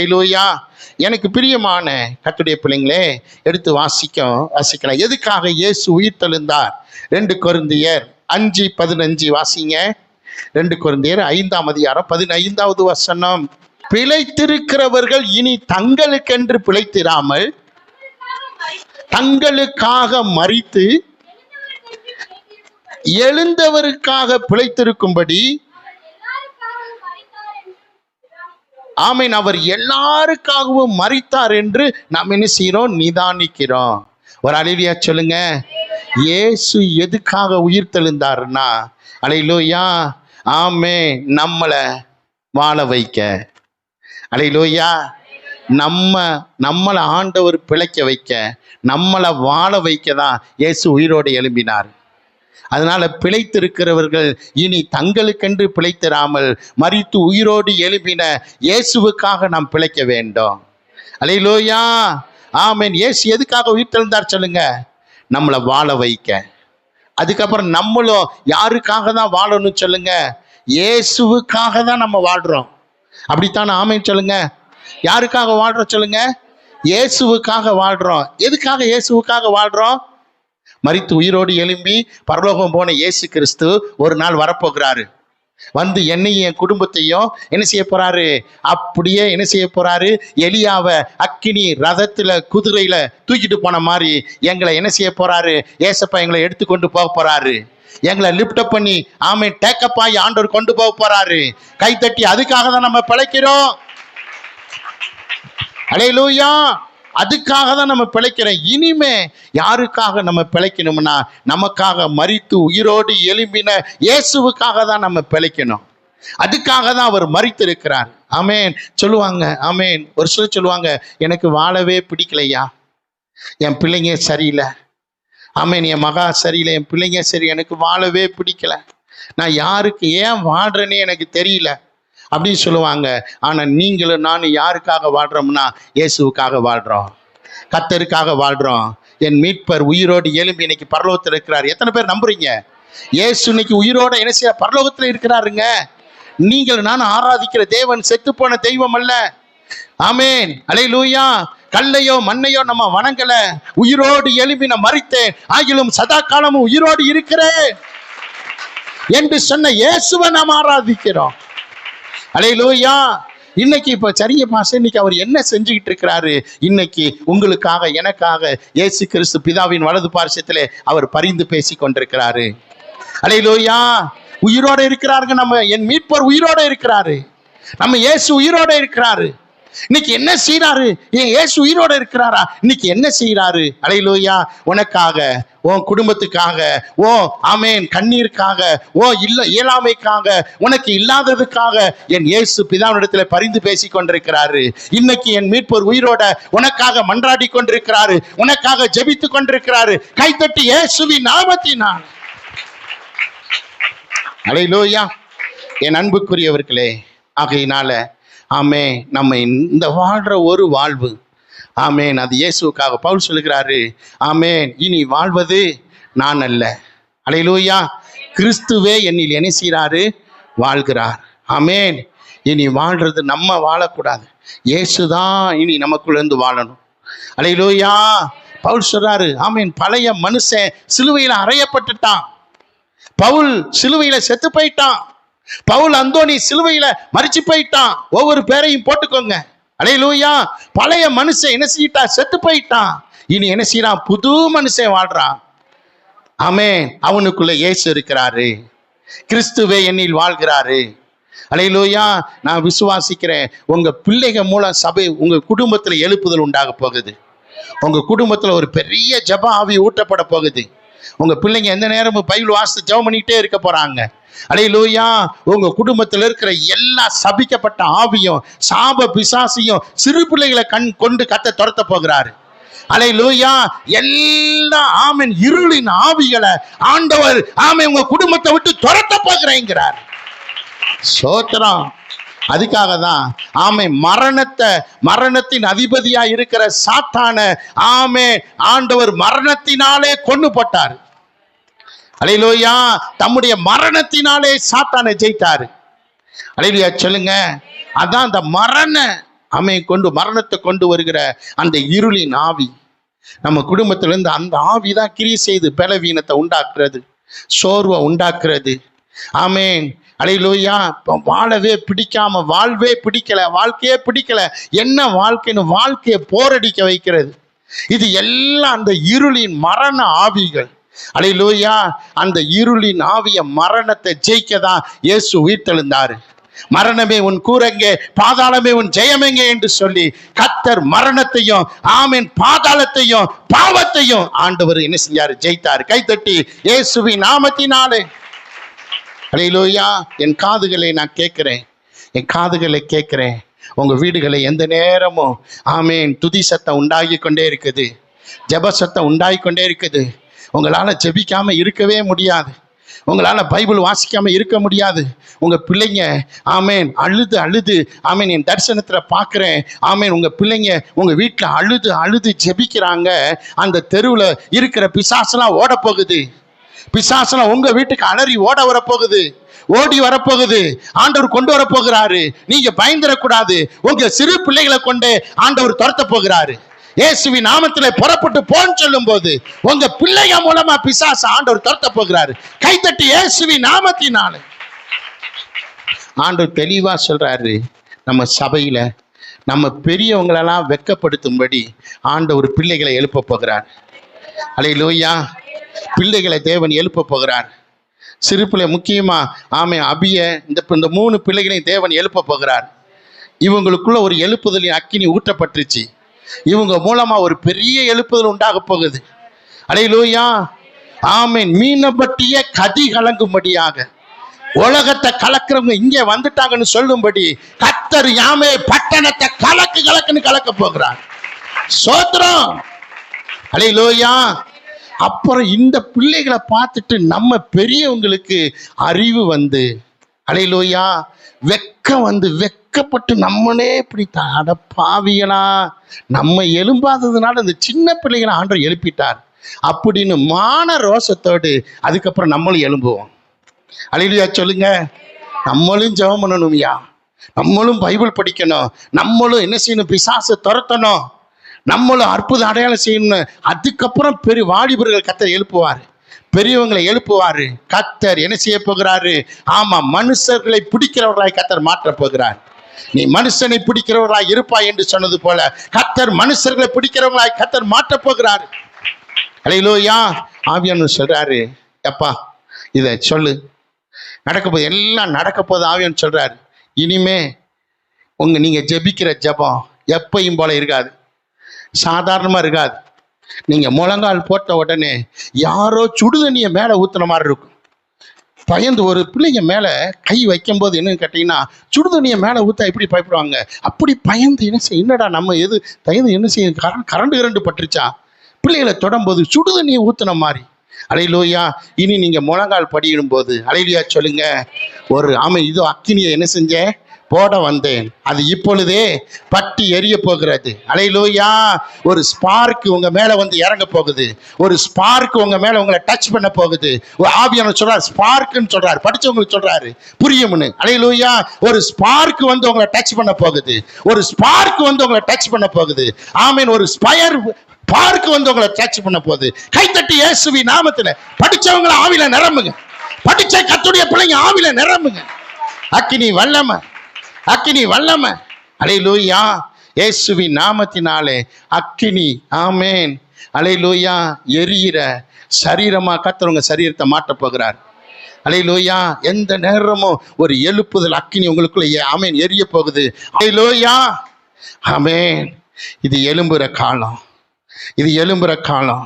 ஹல்லேலூயா. எனக்கு பிரியமான கர்த்தருடைய பிள்ளைங்களே, எடுத்து வாசிக்கலாம். எதுக்காக இயேசு உயிர் தெழுந்தார்? 2 கொரிந்தியர் 5:15 வாசிங்க. 2 கொரிந்தியர் 5:15 வசனம். பிழைத்திருக்கிறவர்கள் இனி தங்களுக்கென்று பிழைத்திராமல் தங்களுக்காக மரித்து எழுந்தவருக்காக பிழைத்திருக்கும்படி, ஆமீன், அவர் எல்லாருக்காகவும் மரித்தார் என்று நாம் என்ன செய்யறோம்? நிதானிக்கிறோம். ஒரு அல்லேலூயா சொல்லுங்க. இயேசு எதுக்காக உயிர் தெழுந்தாருன்னா, அல்லேலூயா, ஆமென், நம்மளை வாழ வைக்க. அல்லேலூயா. நம்மளை ஆண்டவர் பிழைக்க வைக்க, நம்மளை வாழ வைக்க தான் இயேசு உயிரோடு எழும்பினார். அதனால பிழைத்திருக்கிறவர்கள் இனி தங்களுக்கென்று பிழைத்திராமல் மரித்து உயிரோடு எழும்பின இயேசுவுக்காக நாம் பிழைக்க வேண்டும். அல்லேலூயா, ஆமென். இயேசு எதுக்காக உயிர் தெழுந்தார் சொல்லுங்க? நம்மளை வாழ வைக்க. அதுக்கப்புறம் நம்மளும் யாருக்காக தான் வாழணும் சொல்லுங்க? இயேசுவுக்காக தான் நம்ம வாழ்றோம். அப்படித்தான் ஆமென் சொல்லுங்க. யாருக்காக வாழ்றோம் சொல்லுங்க? இயேசுவுக்காக வாழ்றோம். எதுக்காக இயேசுவுக்காக வாழ்றோம்? மரித்து உயிரோடு எழும்பி பரலோகம் போன இயேசு கிறிஸ்து ஒரு நாள் வரப்போகிறாரு. வந்து என்னையும் என் குடும்பத்தையும் என்ன செய்ய போறாரு? அப்படியே என்ன செய்ய போறாரு? எலியாவை அக்கினி ரதத்துல குதிரையில தூக்கிட்டு போன மாதிரி எங்களை என்ன செய்ய போறாரு? ஏசப்பா எங்களை எடுத்துக்கொண்டு போக போறாரு. எங்களை லிப்ட் பண்ணி, ஆமென், டேக்கப் ஆகி ஆண்டவர் கொண்டு போக போறாரு. கைத்தட்டி. அதுக்காக தான் நம்ம பிழைக்கிறோம். அல்லேலூயா. அதுக்காக தான் நம்ம பிழைக்கிறோம். இனிமே யாருக்காக நம்ம பிழைக்கணும்னா, நமக்காக மரித்து உயிரோடு எழும்பின இயேசுவுக்காக தான் நம்ம பிழைக்கணும். அதுக்காக தான் அவர் மரித்து இருக்கிறார். ஆமென் சொல்லுவாங்க. ஆமென். ஒரு சிலர் சொல்லுவாங்க, எனக்கு வாழவே பிடிக்கலையா, என் பிள்ளைங்க சரியில்லை, ஆமென், என் மகா சரியில்லை, என் பிள்ளைங்க சரி, எனக்கு வாழவே பிடிக்கல, நான் யாருக்கு ஏன் வாழ்றேன்னே எனக்கு தெரியல அப்படின்னு சொல்லுவாங்க. ஆனா நீங்களும் நானும் யாருக்காக வாழ்றோம்னா, இயேசுவுக்காக வாழ்றோம், கர்த்தருக்காக வாழ்றோம். என் மீட்பர் உயிரோடு எழும்பி இன்னைக்கு பரலோகத்தில் இருக்கிறார். எத்தனை பேர் நம்புறீங்க? இயேசு இன்னைக்கு உயிரோட என்ன செய்ய பரலோகத்தில் இருக்கிறாருங்க. நீங்கள் நானும் ஆராதிக்கிற தேவன் செத்து போன தெய்வம் அல்ல. ஆமென். அல்லேலூயா. கல்லையோ மண்ணையோ நம்ம வணங்கல. உயிரோடு எழும்பி நான் மரித்தேன், ஆகிலும் சதா காலமும் உயிரோடு இருக்கிறேன் என்று சொன்ன இயேசுவை நாம் ஆராதிக்கிறோம். அல்லேலூயா. இன்னைக்கு இப்ப சரிங்க பாச, இன்னைக்கு அவர் என்ன செஞ்சுக்கிட்டு இருக்கிறாரு? இன்னைக்கு உங்களுக்காக எனக்காக இயேசு கிறிஸ்து பிதாவின் வலது பார்சத்திலே அவர் பரிந்து பேசி கொண்டிருக்கிறாரு. அல்லேலூயா. உயிரோட இருக்கிறாருங்க. நம்ம என் மீட்பர் உயிரோட இருக்கிறாரு. நம்ம இயேசு உயிரோட இருக்கிறாரு. இன்னைக்கு என்ன செய்யறாரு? ஏன் இயேசு உயிரோட இருக்கிறாரா? இன்னைக்கு என்ன செய்யறாரு? அல்லேலூயா. உனக்காக, உன் குடும்பத்துக்காக, ஓ ஆமென் கண்ணீருக்காக, ஓ இல்ல இயலாமைக்காக, உனக்கு இல்லாததுக்காக என் இயேசு பிதாவினிடத்துல பரிந்து பேசி கொண்டிருக்கிறாரு. இன்னைக்கு என் மீட்பர் உயிரோட உனக்காக மன்றாடி கொண்டிருக்கிறாரு, உனக்காக ஜெபித்து கொண்டிருக்கிறாரு. கைத்தட்டி இயேசுவின் நாமத்தினால். அல்லேலூயா. என் அன்புக்குரியவர்களே, ஆகையினால ஆமே நம்ம இந்த வாழ்ற ஒரு வாழ்வு, ஆமேன், அது இயேசுவுக்காக. பவுல் சொல்லுகிறாரு, ஆமேன், இனி வாழ்வது நான் அல்ல, அல்லேலூயா, கிறிஸ்துவே என்னில் என்ன செய்கிறாரு? வாழ்கிறார். ஆமேன். இனி வாழ்றது நம்ம வாழக்கூடாது, இயேசுதான் இனி நமக்குள்ளேருந்து வாழணும். அல்லேலூயா. பவுல் சொல்றாரு, ஆமேன், பழைய மனுஷன் சிலுவையில் அறையப்பட்டுட்டான், பவுல் சிலுவையில செத்து போயிட்டான், பவுல் அந்தோனி சிலுவையில மரிச்சு போயிட்டான். ஒவ்வொரு பேரையும் போட்டுக்கோங்க. அல்லேலூயா. பழைய மனுஷன் என்ன செய்யிட்டா? செத்து போயிட்டான். இனி என்ன செய்யறான்? புது மனுஷன் வாழ்றான். ஆமென். அவனுக்குள்ள இயேசு இருக்கிறாரு, கிறிஸ்துவே என்னில் வாழ்கிறாரு. அல்லேலூயா. நான் விசுவாசிக்கிறேன், உங்க பிள்ளைகள் மூலம் சபை உங்க குடும்பத்துல எழுப்புதல் உண்டாக போகுது. உங்க குடும்பத்துல ஒரு பெரிய ஜெப ஆவி ஊட்டப்பட போகுது. உங்க பிள்ளைங்க எந்த நேரமும் பைபிள் வாசித்து ஜெபம் பண்ணிக்கிட்டே இருக்க போறாங்க. அல்லேலூயா. உங்க குடும்பத்தில் இருக்கிற எல்லா சபிக்கப்பட்ட ஆவியும் சாப பிசாசியும் சிறு பிள்ளைகளை கொண்டு கத்த துரத்த போகிறாரு. அல்லேலூயா. எல்லா ஆமென் இருளின் ஆவிகளை ஆண்டவர் ஆமென் உங்க குடும்பத்தை விட்டு துரத்த போகிறேங்கிறார். சோத்திரம். அதுக்காக தான் ஆமென் மரணத்தின் அதிபதியா இருக்கிற சாத்தான ஆமென் ஆண்டவர் மரணத்தினாலே கொன்னு போட்டார். அல்லேலூயா. தம்முடைய மரணத்தினாலே சாத்தானை ஜெயித்தாரு. அல்லேலூயா சொல்லுங்க. அதான் அந்த மரண கொண்டு மரணத்தை கொண்டு வருகிற அந்த இருளின் ஆவி நம்ம குடும்பத்திலிருந்து அந்த ஆவிதான் கிரியை செய்து பலவீனத்தை உண்டாக்குறது, சோர்வை உண்டாக்குறது. ஆமேன். அல்லேலூயா. வாழவே பிடிக்காம, வாழ்வே பிடிக்கல, வாழ்க்கையே பிடிக்கல, என்ன வாழ்க்கைன்னு வாழ்க்கையை போரடிக்க வைக்கிறது. இது எல்லாம் அந்த இருளின் மரண ஆவிகள். அல்லேலூயா. அந்த இருளின் ஆவிய மரணத்தை ஜெயிக்க தான் இயேசு உயிர்த்தெழுந்தாரு. மரணமே உன் கூரங்கே, பாதாளமே உன் ஜெயமெங்கே என்று சொல்லி கர்த்தர் மரணத்தையும் ஆமென் பாதாளத்தையும் பாவத்தையும் ஆண்டவர் என்ன செஞ்சாரு? ஜெயித்தார். கைத்தட்டி இயேசுவின் நாமத்தினாலே. அல்லேலூயா. என் காதுகளை நான் கேட்கிறேன், என் காதுகளை கேட்கிறேன். உங்க வீடுகளை எந்த நேரமும் ஆமேன் துதி சத்தம் உண்டாகி கொண்டே இருக்குது, ஜெப சத்தம் உண்டாகி கொண்டே இருக்குது. உங்களால ஜெபிக்காம இருக்கவே முடியாது, உங்களால் பைபிள் வாசிக்காமல் இருக்க முடியாது. உங்கள் பிள்ளைங்க ஆமேன் அழுது அழுது ஆமேன் என் தரிசனத்தில் பார்க்குறேன். ஆமேன் உங்கள் பிள்ளைங்க உங்கள் வீட்டில் அழுது அழுது ஜெபிக்கிறாங்க. அந்த தெருவில் இருக்கிற பிசாசெல்லாம் ஓட போகுது, பிசாசெல்லாம் உங்கள் வீட்டுக்கு அலறி ஓட வரப்போகுது, ஓடி வரப்போகுது. ஆண்டவர் கொண்டு வரப்போகிறாரு. நீங்கள் பயந்துடக்கூடாது. உங்கள் சிறு பிள்ளைகளை கொண்டு ஆண்டவர் துரத்த போகிறாரு. இயேசுவின் நாமத்தில் புறப்பட்டு போன்னு சொல்லும் போது உங்க பிள்ளைங்க மூலமா பிசாசு ஆண்டவர் துரத்த போகிறாரு. கைத்தட்டி இயேசுவின் நாமத்தினாலே. ஆண்டவர் தெளிவா சொல்றாரு, நம்ம சபையில நம்ம பெரியவங்களெல்லாம் வெட்கப்படுத்தும்படி ஆண்டவர் பிள்ளைகளை எழுப்ப போகிறார். அல்லேலூயா. பிள்ளைகளை தேவன் எழுப்ப போகிறார். சிறு பிள்ளை முக்கியமா அபிய இந்த 3 பிள்ளைகளையும் தேவன் எழுப்ப போகிறார். இவங்களுக்குள்ள ஒரு எழுப்புதலின் அக்கினி ஊற்றப்பட்டுருச்சு. இவங்க மூலமா ஒரு பெரிய எழுப்புதல் உண்டாக போகுது. அல்லேலூயா. ஆமென். மீனப்பட்டிய கதி கலங்கும்படியாக உலகத்தை கலக்கிறவங்க இங்கே வந்துட்டாங்கன்னு சொல்லும்படி கர்த்தர் யாமே பட்டணத்தை கலக்குன்னு கலக்க போகிறார். சோத்திரம். அல்லேலூயா. அப்புறம் இந்த பிள்ளைகளை பார்த்துட்டு நம்ம பெரியவங்களுக்கு அறிவு வந்து அல்லேலூயா வெக்கம் வந்து வெக்கப்பட்டு நம்மளே இப்படி அட பாவிகளா, நம்ம எழும்பாததுனால இந்த சின்ன பிள்ளைகளை ஆண்டவர் எழுப்பிட்டார் அப்படின்னு மான ரோசத்தோடு அதுக்கப்புறம் நம்மளும் எழும்புவோம். அல்லேலூயா சொல்லுங்க. நம்மளும் ஜெபம் பண்ணணும்யா, நம்மளும் பைபிள் படிக்கணும், நம்மளும் என்ன செய்யணும்? பிசாசை துரத்தணும், நம்மளும் அற்புத அடையாளம் செய்யணும். அதுக்கப்புறம் பெரிய வாலிபர்கள் கர்த்தர் எழுப்புவார், பெரியவங்களை எழுப்புவாரு. கர்த்தர் என்ன செய்ய போகிறாரு? ஆமா, மனுஷர்களை பிடிக்கிறவர்களாய் கர்த்தர் மாற்ற போகிறார். நீ மனுஷனை பிடிக்கிறவர்களாய் இருப்பாய் என்று சொன்னது போல கர்த்தர் மனுஷர்களை பிடிக்கிறவர்களாய் கர்த்தர் மாற்ற போகிறார். அல்லேலூயா. ஆவியானவர் சொல்றாரு, அப்பா இதை சொல்லு, நடக்க போது எல்லாம் நடக்க போது. ஆவியானவர் சொல்றாரு, இனிமே நீங்க ஜெபிக்கிற ஜெபம் எப்பையும் போல இருக்காது, சாதாரணமா இருக்காது. நீங்க முழங்கால் போட்ட உடனே யாரோ சுடுதண்ணிய மேல ஊத்துன மாதிரி இருக்கும். பயந்து ஒரு பிள்ளைங்க மேல கை வைக்கும் போது என்னன்னு கேட்டீங்கன்னா, சுடுதண்ணிய மேல ஊத்தா எப்படி பயப்படுவாங்க, அப்படி பயந்து என்ன செய்ய, என்னடா நம்ம எது தயந்து என்ன செய்ய, கரண்டு பட்டுருச்சா, பிள்ளைகளை தொடரும்போது சுடுதண்ணியை ஊத்துன மாதிரி. அல்லேலூயா. இனி நீங்க முழங்கால் படியிடும் போது அல்லேலூயா சொல்லுங்க, ஒரு இதோ அக்கினியை என்ன செஞ்சேன்? போட வந்தேன், அது இப்பொழுதே பட்டி எரிய போகிறது. அல்லேலூயா. ஒரு ஸ்பார்க் உங்க மேல வந்து இறங்க போகுது, ஒரு ஸ்பார்க் உங்க மேல உங்களை டச் பண்ண போகுது. ஆவியானவர் சொல்றாரு, ஸ்பார்க்னு சொல்றாரு, படிச்சவங்களுக்கு சொல்றாரு புரியும்னு. அல்லேலூயா. ஒரு ஸ்பார்க் வந்து உங்களை டச் பண்ண போகுது, ஒரு ஸ்பார்க் வந்து உங்களை டச் பண்ண போகுது. ஆமீன். ஒரு ஸ்பார்க் வந்து உங்களை டச் பண்ண போகுது. கைத்தட்டி இயேசுவின் நாமத்துல படிச்சவங்களை ஆவில நிரம்புங்க, படிச்ச கர்த்தருடைய பிள்ளைங்க ஆவில நிரம்புங்க. அக்கினி வல்லமை, அக்கினி வல்லமை. அல்லேலூயா. இயேசுவின் நாமத்தினாலே அக்கினி ஆமேன் அல்லேலூயா எரியிற சரீரமா கர்த்தர் உங்க சரீரத்தை மாற்ற போகிறார். அல்லேலூயா. எந்த நேரமும் ஒரு எழுப்புதல் அக்கினி உங்களுக்குள்ள ஆமேன் எரிய போகுது. அல்லேலூயா. ஆமேன். இது எழும்புற காலம், இது எழும்புற காலம்.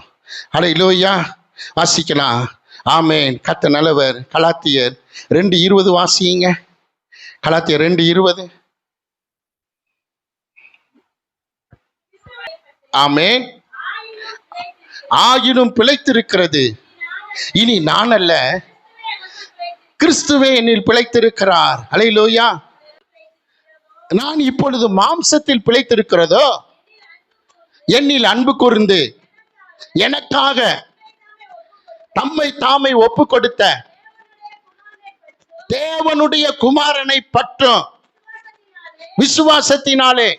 அல்லேலூயா. வாசிக்கலாம். ஆமேன். கர்த்தர் நல்லவர். கலாத்தியர் 2:20 வாசிங்க. கலாத்தியர் 2:20. ஆமென். ஆயினும் பிழைத்திருக்கிறது, இனி நான் அல்ல, கிறிஸ்துவே என்னில் பிழைத்திருக்கிறார். அல்லேலூயா. நான் இப்பொழுது மாம்சத்தில் பிழைத்திருக்கிறதோ, என்னில் அன்பு கூர்ந்து எனக்காக தம்மை தாமை ஒப்பு கொடுத்த தேவனுடைய குமாரனை பற்றும் விசுவாசத்தினாலே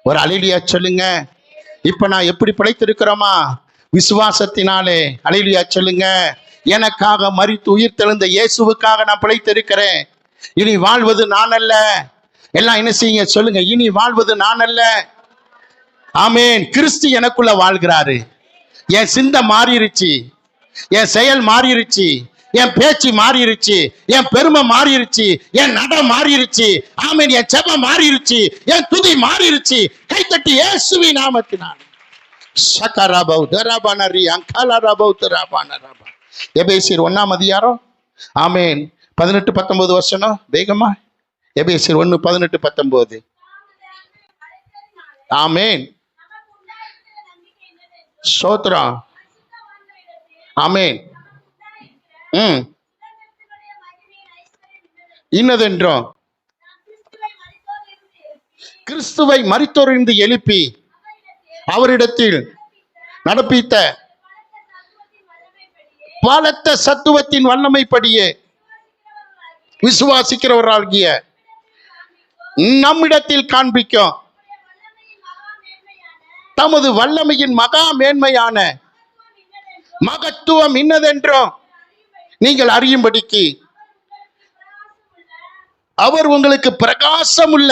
ஒரு அல்லேலூயா சொல்லுங்க. இப்ப நான் எப்படி பிழைத்திருக்கிறோமா? விசுவாசத்தினாலே. அல்லேலூயா சொல்லுங்க. எனக்காக மரித்து உயிர் தெழுந்த இயேசுவுக்காக நான் பிழைத்திருக்கிறேன். இனி வாழ்வது நான் அல்ல. எல்லாம் என்ன செய்யுங்க சொல்லுங்க, இனி வாழ்வது நான் அல்ல. ஆமென். கிறிஸ்து எனக்குள்ள வாழ்கிறாரு. என் சிந்தை மாறிடுச்சு, என் செயல் மாறிடுச்சு, என் பேச்சு மாறிடுச்சு, என் பெருமை மாறிடுச்சு, என் நட மாறிடுச்சு. ஆமென். என் செபம் மாறிடுச்சு, என் துதி மாறிடுச்சு. கைத்தட்டி இயேசுவின் நாமத்தினால். எபேசியர் 1ஆம் அதிகாரம். ஆமென். 18-19 வசனம் வேகமா. எபேசியர் 1:18-19. ஆமென். ஸ்தோத்திரம். ஆமென். இன்னதென்றோம் கிறிஸ்துவை மரித்தோரிலிருந்து எழுப்பி அவரிடத்தில் நடப்பித்த பலத்த சத்துவத்தின் வல்லமைப்படியே விசுவாசிக்கிறவராகிய நம்மிடத்தில் காண்பிக்கும் தமது வல்லமையின் மகா மேன்மையான மகத்துவம் இன்னதென்றோம் நீங்கள் அறியும்படிக்கு அவர் உங்களுக்கு பிரகாசம் உள்ள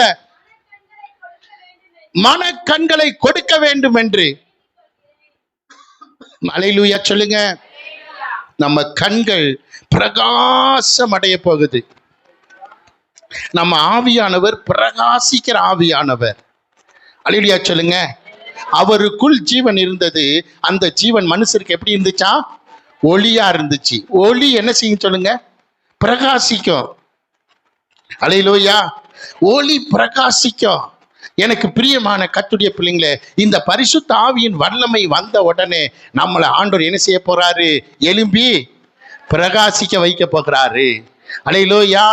மனக்கண்களை கொடுக்க வேண்டும் என்று. அல்லேலூயா சொல்லுங்க. நம்ம கண்கள் பிரகாசம் அடைய போகுது. நம்ம ஆவியானவர் பிரகாசிக்கிற ஆவியானவர். அல்லேலூயா சொல்லுங்க. அவருக்குள் ஜீவன் இருந்தது. அந்த ஜீவன் மனுஷருக்கு எப்படி இருந்துச்சா? ஒளியா இருந்துச்சு. ஒளி என்ன செய்யும் சொல்லுங்க? பிரகாசிக்கும். அல்லேலூயா. ஒளி பிரகாசிக்கும். எனக்கு பிரியமான கர்த்தருடைய பிள்ளைங்களே, இந்த பரிசுத்த ஆவியின் வல்லமை வந்த உடனே நம்மளை ஆண்டவர் என்ன செய்ய போறாரு? எழும்பி பிரகாசிக்க வைக்க போகிறாரு. அல்லேலூயா.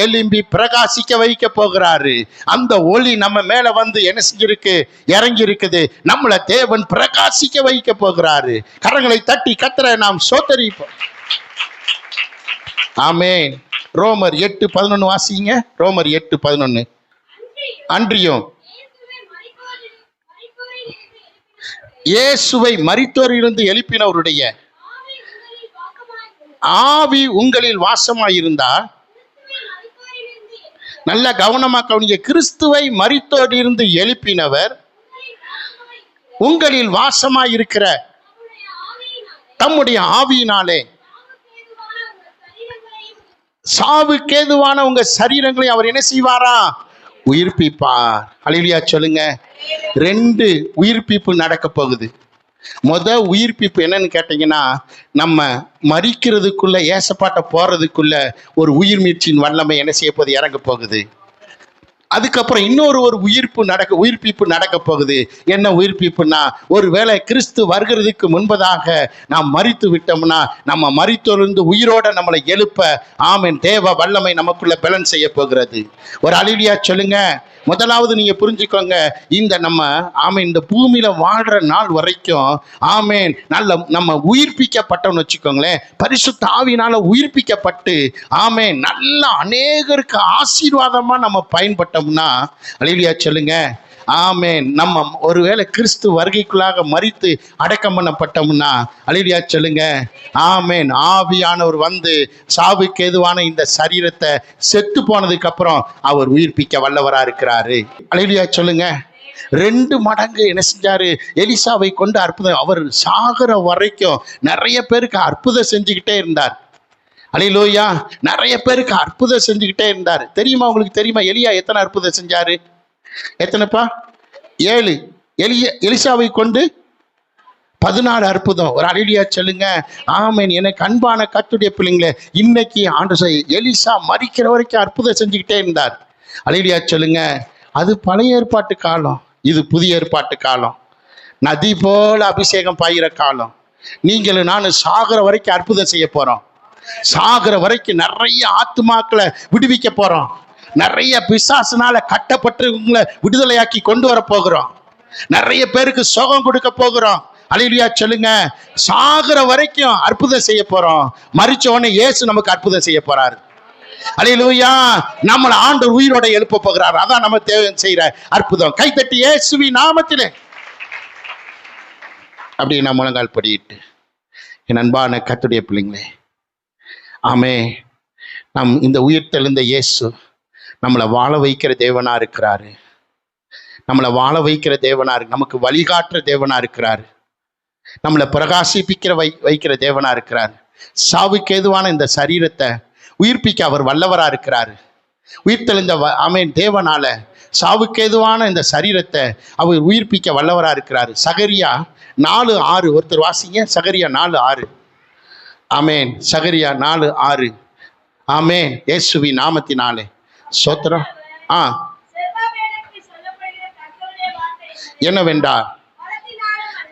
எழும்பி பிரகாசிக்க வைக்க போகிறாரு. அந்த ஒளி நம்ம மேல வந்து என்ன செஞ்சிருக்கு? இறங்கி இருக்குது. நம்மளை தேவன் பிரகாசிக்க வைக்க போகிறாரு. கரங்களை தட்டி கர்த்தரை நாம் ஸ்தோத்திரிப்போம். ஆமென். ரோமர் 8:11 வாசிங்க. ரோமர் 8:11. அன்றியும் இயேசுவை மரித்தோரிலிருந்து எழுப்பினவருடைய ஆவி உங்களில் வாசமாயிருந்தா, நல்ல கவனமா கவனிங்க. கிறிஸ்துவை மரித்தோரிலிருந்து எழுப்பினவர் உங்களில் வாசமாயிருக்கிற தம்முடைய ஆவியினாலே சாவுக்கேதுவான உங்க சரீரங்களை அவர் என்ன செய்வாரா? உயிர்ப்பிப்பார். அல்லேலூயா சொல்லுங்க. 2 உயிர்ப்பிப்பு நடக்க போகுது. உயிர்ப்பிப்பு என்னன்னு கேட்டீங்கன்னா, நம்ம மரிக்கிறதுக்குள்ள ஏசப்பாட்ட போறதுக்குள்ள ஒரு உயிர் மீட்சியின் வல்லமை என்ன செய்ய போகுது? இறங்க போகுது. அதுக்கப்புறம் இன்னொரு உயிர்ப்பிப்பு நடக்க போகுது. என்ன உயிர்ப்பிப்புனா, ஒருவேளை கிறிஸ்து வருகிறதுக்கு முன்பதாக நாம் மரித்து விட்டோம்னா, நம்ம மரித்தோரிலிருந்து உயிரோட நம்மளை எழுப்ப ஆமென் தேவ வல்லமை நமக்குள்ள பலன் செய்ய போகிறது. ஒரு அல்லேலூயா சொல்லுங்க. முதலாவது நீங்க புரிஞ்சுக்கோங்க, இந்த நம்ம ஆமென் இந்த பூமியில வாழ்ற நாள் வரைக்கும் ஆமென் நம்ம உயிர்ப்பிக்கப்பட்டோம்னு வச்சுக்கோங்களேன். பரிசுத்த ஆவியினால உயிர்ப்பிக்கப்பட்டு ஆமென் நல்ல அநேகருக்கு ஆசீர்வாதமா நம்ம பயன்பட்டோம்னா, அல்லேலூயா சொல்லுங்க. ஆமென். நம்ம ஒருவேளை கிறிஸ்து வருகைக்குள்ளாக மரித்து அடக்கம் பண்ணப்பட்டோம்னா, அல்லேலூயா சொல்லுங்க. ஆமென். ஆவியானவர் வந்து சாவுக்கு ஏதுவான இந்த சரீரத்தை செத்து போனதுக்கு அப்புறம் அவர் உயிர்ப்பிக்க வல்லவரா இருக்கிறாரு. அல்லேலூயா சொல்லுங்க. 2 மடங்கு என்ன செஞ்சாரு? எலிசாவை கொண்டு அற்புதம். அவர் சாகிற வரைக்கும் நிறைய பேருக்கு அற்புதம் செஞ்சுக்கிட்டே இருந்தார். அல்லேலூயா. நிறைய பேருக்கு அற்புதம் செஞ்சுக்கிட்டே இருந்தார். தெரியுமா? உங்களுக்கு தெரியுமா எலியா எத்தனை அற்புதம் செஞ்சாரு? எத்தனைப்பா? 7. எலிசாவை கொண்டு 14 அற்புதம். ஒரு அல்லேலூயா சொல்லுங்க. ஆமென். எனக்கு அன்பான கர்த்தருடைய பிள்ளைங்களே, இன்னைக்கு ஆண்டவர் எலிசா மரிக்கிற வரைக்கும் அற்புதம் செஞ்சுக்கிட்டே இருந்தார். அல்லேலூயா சொல்லுங்க. அது பழைய ஏற்பாட்டு காலம், இது புதிய ஏற்பாட்டு காலம். நதி போல அபிஷேகம் பாயிற காலம். நீங்களும் நானும் சாகிற வரைக்கும் அற்புதம் செய்ய போறோம். சாகிற வரைக்கும் நிறைய ஆத்துமாக்களை விடுவிக்க போறோம். நிறைய பிசாசுனால கட்டப்பட்டவங்களை விடுதலையாக்கி கொண்டு வர போகிறோம். நிறைய பேருக்கு சுகம் கொடுக்க போகிறோம். அல்லேலூயா சொல்லுங்க. சாகிற வரைக்கும் அற்புதம் செய்ய போறோம். மரிச்ச உடனே இயேசு நமக்கு அற்புதம் செய்ய போறாரு. அல்லேலூயா. நம்மளை ஆண்டவர் உயிரோட எழுப்ப போகிறார். அதான் நம்ம தேவை செய்யற அற்புதம். கைத்தட்டி இயேசுவின் நாமத்திலே அப்படி நான் முழங்கால் படியிட்டு, என் அன்பான கர்த்தருடைய பிள்ளைங்களே, ஆமே, நம் இந்த உயிர் தெழுந்த இயேசு நம்மளை வாழ வைக்கிற தேவனா இருக்கிறாரு. நம்மளை வாழ வைக்கிற தேவனா இருக்கு. நமக்கு வழிகாட்டுற தேவனா இருக்கிறாரு. நம்மளை பிரகாசிப்பிக்கிற வைக்கிற தேவனா இருக்கிறார். சாவுக்கு ஏதுவான இந்த சரீரத்தை உயிர்ப்பிக்க அவர் வல்லவரா இருக்கிறாரு. உயிர் தெழுந்த ஆமென் தேவனால சாவுக்கு ஏதுவான இந்த சரீரத்தை அவர் உயிர்ப்பிக்க வல்லவரா இருக்கிறாரு. சகரியா 4:6 ஒருத்தர் வாசிங்க. சகரியா 4:6. ஆமென். சகரியா 4:6. ஆமென். இயேசுவி நாமத்தினாலே ஸ்தோத்திரம். என்னவென்றால்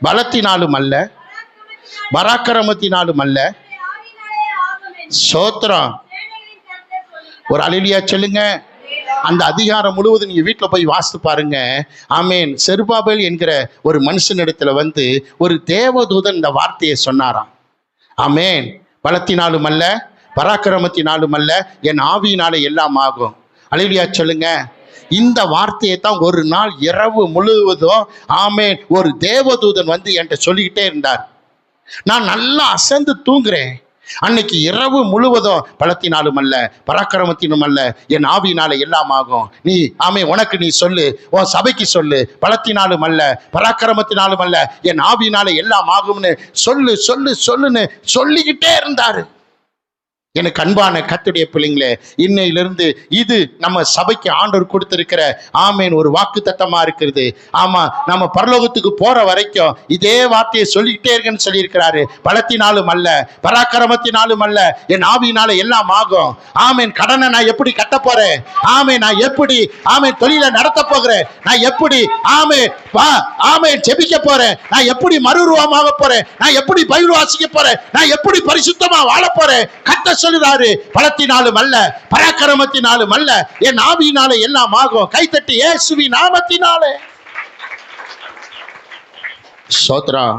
பலத்தினாலும் அல்ல, பராக்கிரமத்தினாலும் அல்ல. ஸ்தோத்திரம். ஒரு அல்லேலூயா சொல்லுங்க. அந்த அதிகாரம் முழுவதும் நீங்க வீட்டுல போய் வாசித்து பாருங்க. ஆமேன். செருபாபேல் என்கிற ஒரு மனுஷனிடத்துல வந்து ஒரு தேவதூதன் இந்த வார்த்தையை சொன்னாராம். ஆமேன். பலத்தினாலும் அல்ல, பராக்கிரமத்தினாலும் அல்ல, என் ஆவியினாலே எல்லாம் ஆகும். அல்லேலூயா சொல்லுங்க. இந்த வார்த்தையை தான் ஒரு நாள் இரவு முழுவதும் ஆமேன் ஒரு தேவதூதன் வந்து என்கிட்ட சொல்லிக்கிட்டே இருந்தார். நான் நல்லா அசந்து தூங்குறேன். அன்னைக்கு இரவு முழுவதும் பலத்தினாலும் அல்ல, பராக்கிரமத்தினும் அல்ல, என் ஆவியினால எல்லாம் ஆகும். நீ ஆமே உனக்கு நீ சொல்லு, உன் சபைக்கு சொல்லு, பலத்தினாலும் அல்ல, பராக்கிரமத்தினாலும் அல்ல, என் ஆவியினால எல்லாம் ஆகும்னு சொல்லு சொல்லு சொல்லுன்னு சொல்லிக்கிட்டே இருந்தாரு. எனக்கு அன்பான கர்த்தருடைய பிள்ளைங்களே, இன்னையிலிருந்து இது நம்ம சபைக்கு ஆண்டவர் கொடுத்திருக்கிற ஆமேன் ஒரு வாக்கு தத்தமா இருக்கிறது. ஆமா, நம்ம பரலோகத்துக்கு போற வரைக்கும் இதே வார்த்தையை சொல்லிக்கிட்டே இருக்கேன்னு சொல்லியிருக்கிறாரு. பலத்தினாலும் அல்ல, பராக்கிரமத்தினாலும் அல்ல, என் ஆவியினால எல்லாம் ஆகும். ஆமேன். கடனை நான் எப்படி கட்ட போறேன்? ஆமேன். நான் எப்படி ஆமேன் தொழிலை நடத்த போகிறேன்? நான் எப்படி ஆமேன் ஜெபிக்க போறேன்? நான் எப்படி மறுரூபமாக போறேன்? நான் எப்படி பைபிள் வாசிக்க போறேன்? நான் எப்படி பரிசுத்தமா வாழ போறேன்? கத்த சொல்லுறாரு. பலத்தினாலும் அல்ல, பராக்கிரமத்தினாலும் அல்ல, என் ஆவியினாலே எல்லாம் ஆகும். கைத்தட்டி இயேசுவின் நாமத்தினாலே ஸ்தோத்திரம்.